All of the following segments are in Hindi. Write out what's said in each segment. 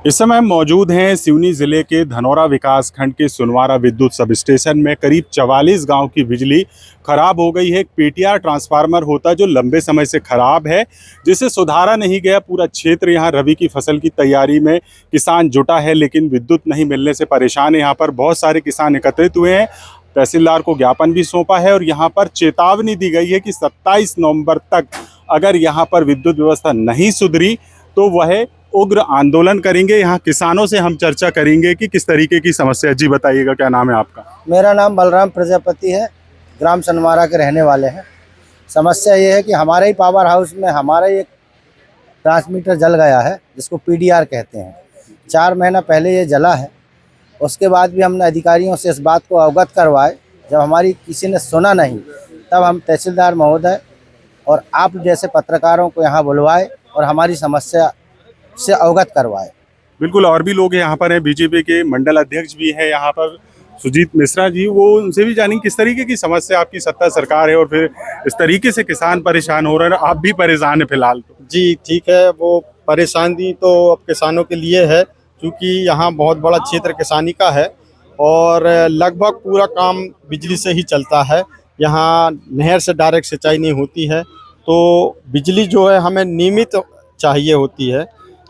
इस समय हम मौजूद हैं सिवनी जिले के धनौरा विकास खंड के सुनवारा विद्युत सब स्टेशन में। करीब 44 गांव की बिजली खराब हो गई है। एक पीटीआर ट्रांसफार्मर होता है जो लंबे समय से खराब है, जिसे सुधारा नहीं गया। पूरा क्षेत्र यहाँ रबी की फसल की तैयारी में किसान जुटा है, लेकिन विद्युत नहीं मिलने से परेशान है। यहाँ पर बहुत सारे किसान एकत्रित हुए हैं। तहसीलदार को ज्ञापन भी सौंपा है और यहाँ पर चेतावनी दी गई है कि 27 नवंबर तक अगर यहाँ पर विद्युत व्यवस्था नहीं सुधरी तो वह उग्र आंदोलन करेंगे। यहाँ किसानों से हम चर्चा करेंगे कि किस तरीके की समस्या। जी बताइएगा, क्या नाम है आपका? मेरा नाम बलराम प्रजापति है, ग्राम सनवारा के रहने वाले हैं। समस्या ये है कि हमारे ही पावर हाउस में हमारा एक ट्रांसमीटर जल गया है, जिसको पीडीआर कहते हैं। 4 महीना पहले ये जला है। उसके बाद भी हमने अधिकारियों से इस बात को अवगत करवाए। जब हमारी किसी ने सुना नहीं, तब हम तहसीलदार महोदय और आप जैसे पत्रकारों को यहाँ बुलवाए और हमारी समस्या से अवगत करवाए। बिल्कुल, और भी लोग यहाँ पर हैं। बीजेपी के मंडल अध्यक्ष भी हैं यहाँ पर, सुजीत मिश्रा जी। वो उनसे भी जानेंगे किस तरीके की समस्या। आपकी सत्ता सरकार है और फिर इस तरीके से किसान परेशान हो रहे हैं, आप भी परेशान हैं फिलहाल तो। जी ठीक है, वो परेशानी तो अब किसानों के लिए है, क्योंकि यहाँ बहुत बड़ा क्षेत्र किसानी का है और लगभग पूरा काम बिजली से ही चलता है। यहाँ नहर से डायरेक्ट सिंचाई नहीं होती है, तो बिजली जो है हमें नियमित चाहिए होती है।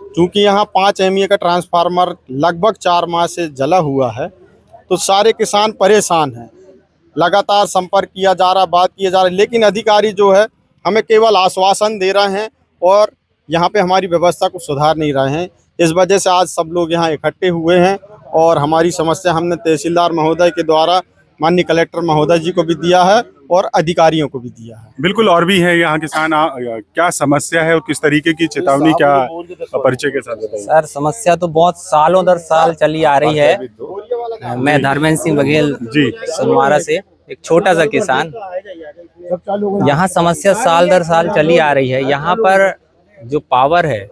क्योंकि यहाँ 5 MVA का ट्रांसफार्मर लगभग 4 माह से जला हुआ है, तो सारे किसान परेशान हैं। लगातार संपर्क किया जा रहा, बात किया जा रहा है, लेकिन अधिकारी जो है हमें केवल आश्वासन दे रहे हैं और यहाँ पे हमारी व्यवस्था को सुधार नहीं रहे हैं। इस वजह से आज सब लोग यहाँ इकट्ठे हुए हैं और हमारी समस्या हमने तहसीलदार महोदय के द्वारा माननीय कलेक्टर महोदय जी को भी दिया है और अधिकारियों को भी दिया है। बिल्कुल, और भी है यहाँ किसान। क्या समस्या है और किस तरीके की चेतावनी, क्या परिचय के साथ बताइए। सर, समस्या तो बहुत सालों दर साल चली आ रही है। मैं धर्मेंद्र सिंह बघेल जी सुनवारा से एक छोटा सा किसान। यहाँ समस्या साल दर साल चली आ रही है। यहाँ पर जो पावर है,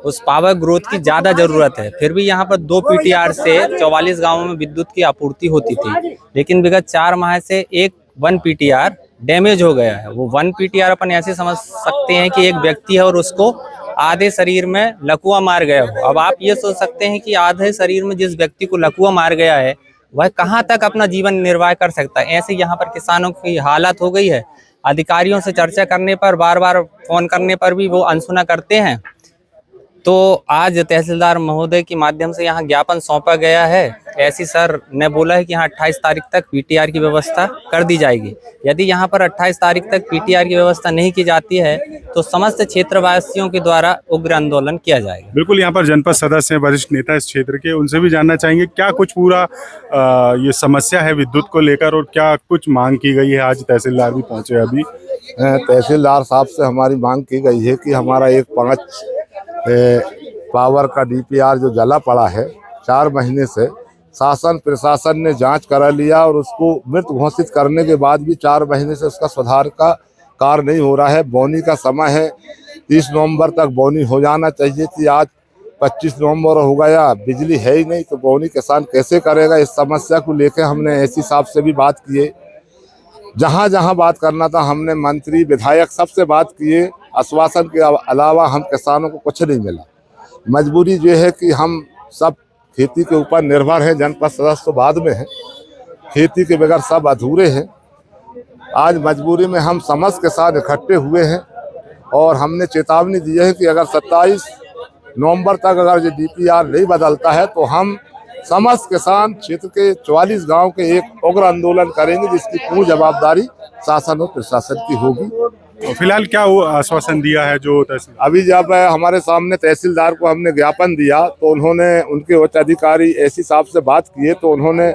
उस पावर ग्रोथ की ज्यादा जरूरत है। फिर भी यहाँ पर 2 पीटीआर से 44 गांवों में विद्युत की आपूर्ति होती थी, लेकिन विगत 4 माह से 1 पीटीआर डैमेज हो गया है। वो 1 पीटीआर अपन ऐसे समझ सकते हैं कि एक व्यक्ति है और उसको आधे शरीर में लकवा मार गया हो। अब आप ये सोच सकते हैं कि आधे शरीर में जिस व्यक्ति को लकवा मार गया है, वह कहाँ तक अपना जीवन निर्वाह कर सकता है। ऐसे यहाँ पर किसानों की हालत हो गई है। अधिकारियों से चर्चा करने पर, बार बार फोन करने पर भी वो अनसुना करते हैं। तो आज तहसीलदार महोदय के माध्यम से यहाँ ज्ञापन सौंपा गया है। ऐसी सर ने बोला है कि यहाँ 28 तारीख तक पीटीआर की व्यवस्था कर दी जाएगी। यदि यहाँ पर 28 तारीख तक पीटीआर की व्यवस्था नहीं की जाती है तो समस्त क्षेत्रवासियों के द्वारा उग्र आंदोलन किया जाएगा। बिल्कुल, यहाँ पर जनपद सदस्य हैं, वरिष्ठ नेता इस क्षेत्र के, उनसे भी जानना चाहेंगे क्या कुछ पूरा ये समस्या है विद्युत को लेकर और क्या कुछ मांग की गई है। आज तहसीलदार भी पहुँचे। अभी तहसीलदार साहब से हमारी मांग की गई है कि हमारा एक 5 पावर का डीपीआर जो जला पड़ा है 4 महीने से, शासन प्रशासन ने जांच करा लिया और उसको मृत घोषित करने के बाद भी 4 महीने से उसका सुधार का कार्य नहीं हो रहा है। बोनी का समय है, 30 नवंबर तक बोनी हो जाना चाहिए थी। आज 25 नवंबर हो गया, बिजली है ही नहीं, तो बोनी किसान कैसे करेगा। इस समस्या को लेकर हमने एससी साहब से भी बात किए। जहाँ जहाँ बात करना था हमने मंत्री विधायक सबसे बात किए। आश्वासन के अलावा हम किसानों को कुछ नहीं मिला। मजबूरी ये है कि हम सब खेती के ऊपर निर्भर हैं। जनपद सदस्य तो बाद में है, खेती के बगैर सब अधूरे हैं। आज मजबूरी में हम समस्त किसान इकट्ठे हुए हैं और हमने चेतावनी दी है कि अगर 27 नवंबर तक अगर ये डीपीआर नहीं बदलता है तो हम समस्त किसान क्षेत्र के 44 गांव के एक उग्र आंदोलन करेंगे, जिसकी पूर्ण जवाबदारी शासन और प्रशासन की होगी। तो फिलहाल क्या वो आश्वासन दिया है जो अभी जब हमारे सामने तहसीलदार को हमने ज्ञापन दिया तो उन्होंने उनके उच्च अधिकारी एससी साहब से बात किए, तो उन्होंने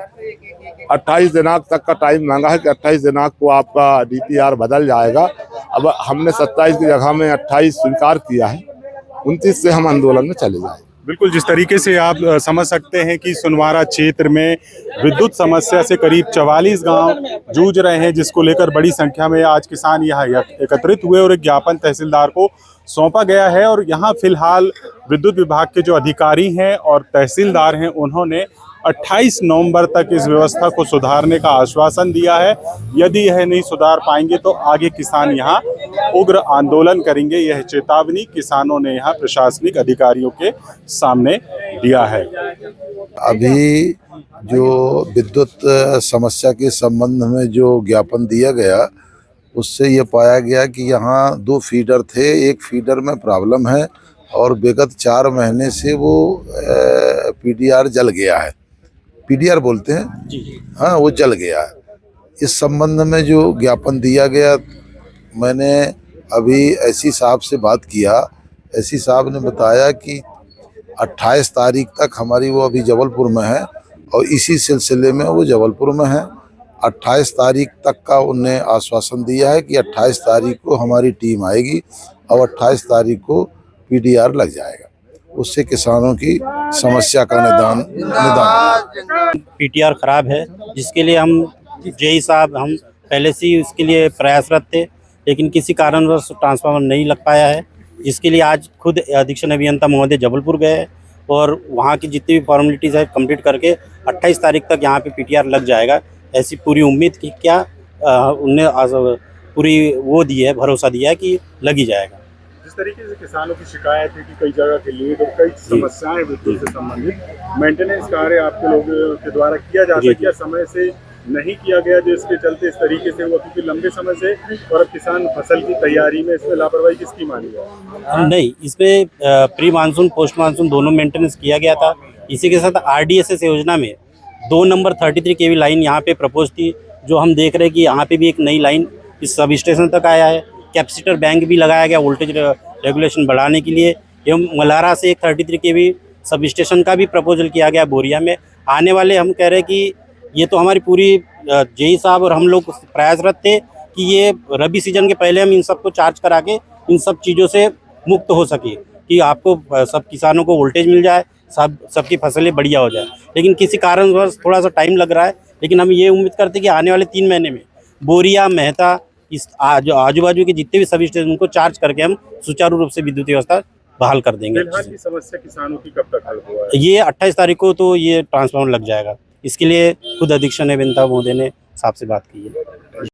28 दिनांक तक का टाइम मांगा है कि 28 दिनांक को आपका डीपीआर बदल जाएगा। अब हमने 27 की जगह में 28 स्वीकार किया है। 29 से हम आंदोलन में चले जाएंगे। बिल्कुल, जिस तरीके से आप समझ सकते हैं कि सुनवारा क्षेत्र में विद्युत समस्या से करीब 44 गांव जूझ रहे हैं, जिसको लेकर बड़ी संख्या में आज किसान यहाँ एकत्रित हुए और एक ज्ञापन तहसीलदार को सौंपा गया है। और यहाँ फिलहाल विद्युत विभाग के जो अधिकारी हैं और तहसीलदार हैं, उन्होंने 28 नवंबर तक इस व्यवस्था को सुधारने का आश्वासन दिया है। यदि यह नहीं सुधार पाएंगे तो आगे किसान यहाँ उग्र आंदोलन करेंगे। यह चेतावनी किसानों ने यहाँ प्रशासनिक अधिकारियों के सामने दिया है। अभी जो विद्युत समस्या के संबंध में जो ज्ञापन दिया गया उससे ये पाया गया कि यहाँ 2 फीडर थे, एक फीडर में प्रॉब्लम है और विगत 4 महीने से वो पीडीआर जल गया है, पीडीआर बोलते हैं जी, हाँ वो जल गया है। इस संबंध में जो ज्ञापन दिया गया, मैंने अभी एसई साहब से बात किया, एसई साहब ने बताया कि 28 तारीख तक हमारी वो अभी जबलपुर में है और इसी सिलसिले में वो जबलपुर में है। 28 तारीख तक का उन्हें आश्वासन दिया है कि 28 तारीख को हमारी टीम आएगी और 28 तारीख को पीडीआर लग जाएगा, उससे किसानों की समस्या का निदान। पीटीआर खराब है, जिसके लिए हम जेई साहब हम पहले से ही उसके लिए प्रयासरत थे, लेकिन किसी कारणवश ट्रांसफार्मर नहीं लग पाया है, जिसके लिए आज खुद अधीक्षण अभियंता महोदय जबलपुर गए और वहाँ की जितनी भी फॉर्मेलिटीज़ है कंप्लीट करके 28 तारीख तक यहाँ पे पीटीआर लग जाएगा, ऐसी पूरी उम्मीद की क्या उनने पूरी वो दी है, भरोसा दिया है कि लग ही जाएगा। जिस तरीके से किसानों की शिकायत है कि कई जगह के लीड और कई समस्याएं विद्युत से संबंधित मेंटेनेंस कार्य आपके लोगों के द्वारा किया जाता है, क्या समय से नहीं किया गया जिसके चलते इस तरीके से हुआ, क्योंकि लंबे समय से और अब किसान फसल की तैयारी में इसमें लापरवाही किसकी मानी है? नहीं, इसमें प्री मानसून पोस्ट मानसून दोनों मेंटेनेंस किया गया था। इसी के साथ RDSS योजना में 2 नंबर 33 kV लाइन यहाँ पे प्रपोज थी, जो हम देख रहे हैं कि यहाँ पे भी एक नई लाइन इस सब स्टेशन तक आया है। कैपेसिटर बैंक भी लगाया गया वोल्टेज रेगुलेशन बढ़ाने के लिए, एवं मल्हारा से एक 33 kV सब स्टेशन का भी प्रपोजल किया गया बोरिया में। आने वाले हम कह रहे हैं कि ये तो हमारी पूरी जेई साहब और हम लोग प्रयासरत थे कि ये रबी सीजन के पहले हम इन सबको चार्ज करा के इन सब चीज़ों से मुक्त हो सके, कि आपको सब किसानों को वोल्टेज मिल जाए, सबकी फसलें बढ़िया हो जाए। लेकिन किसी कारणवश थोड़ा सा टाइम लग रहा है, लेकिन हम ये उम्मीद करते हैं कि आने वाले 3 महीने में बोरिया, मेहता, इस आजू बाजू के जितने भी सभी स्टेशन उनको चार्ज करके हम सुचारू रूप से विद्युत व्यवस्था बहाल कर देंगे। फिलहाल की समस्या किसानों की कब तक हल हुआ है? ये 28 तारीख को तो ये ट्रांसफार्मर लग जाएगा, इसके लिए खुद अधीक्षण अभियंता महोदय ने साहब से बात की है।